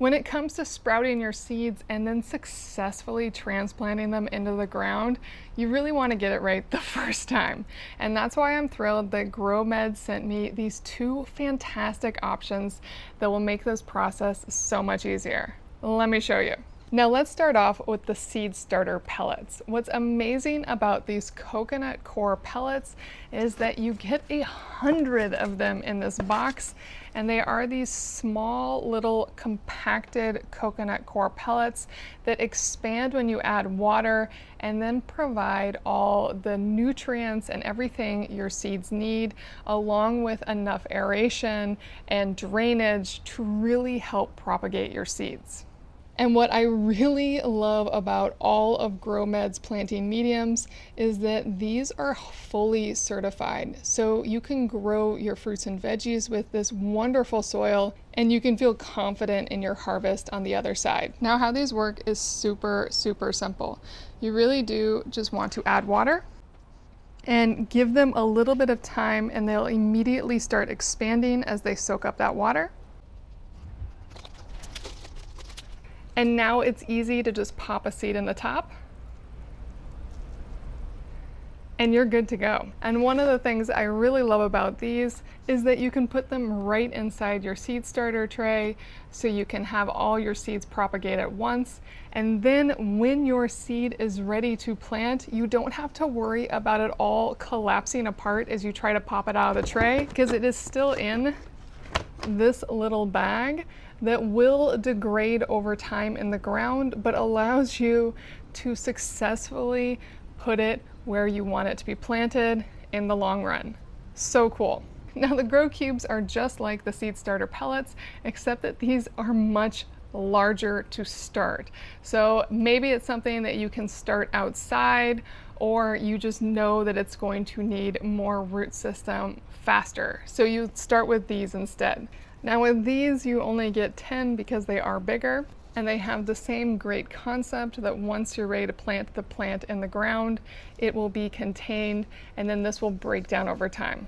When it comes to sprouting your seeds and then successfully transplanting them into the ground, you really want to get it right the first time. And that's why I'm thrilled that Gro-Med sent me these two fantastic options that will make this process so much easier. Let me show you. Now let's start off with the seed starter pellets. What's amazing about these coconut coir pellets is that you get 100 of them in this box, and they are these small little compacted coconut coir pellets that expand when you add water and then provide all the nutrients and everything your seeds need, along with enough aeration and drainage to really help propagate your seeds. And what I really love about all of Gro-Med's planting mediums is that these are fully certified. So you can grow your fruits and veggies with this wonderful soil, and you can feel confident in your harvest on the other side. Now, how these work is super simple. You really do just want to add water and give them a little bit of time, and they'll immediately start expanding as they soak up that water. And now it's easy to just pop a seed in the top and you're good to go. And one of the things I really love about these is that you can put them right inside your seed starter tray, so you can have all your seeds propagate at once. And then when your seed is ready to plant, you don't have to worry about it all collapsing apart as you try to pop it out of the tray, because it is still in this little bag that will degrade over time in the ground, but allows you to successfully put it where you want it to be planted in the long run. So cool. Now the grow cubes are just like the seed starter pellets, except that these are much larger to start. So maybe it's something that you can start outside, or you just know that it's going to need more root system faster. So you start with these instead. Now with these, you only get 10 because they are bigger, and they have the same great concept that once you're ready to plant the plant in the ground, it will be contained, and then this will break down over time.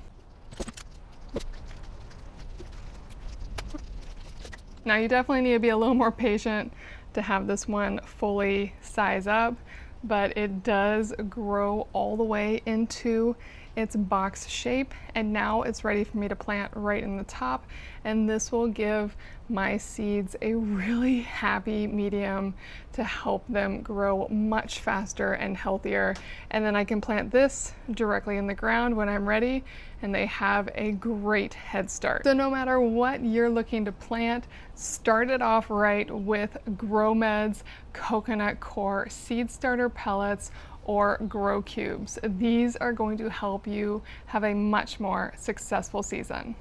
Now you definitely need to be a little more patient to have this one fully size up, but it does grow all the way into its box shape, and now it's ready for me to plant right in the top, and this will give my seeds a really happy medium to help them grow much faster and healthier. And then I can plant this directly in the ground when I'm ready, and they have a great head start. So no matter what you're looking to plant, start it off right with Gro-Med's coconut coir seed starter pellets or grow cubes. These are going to help you have a much more successful season.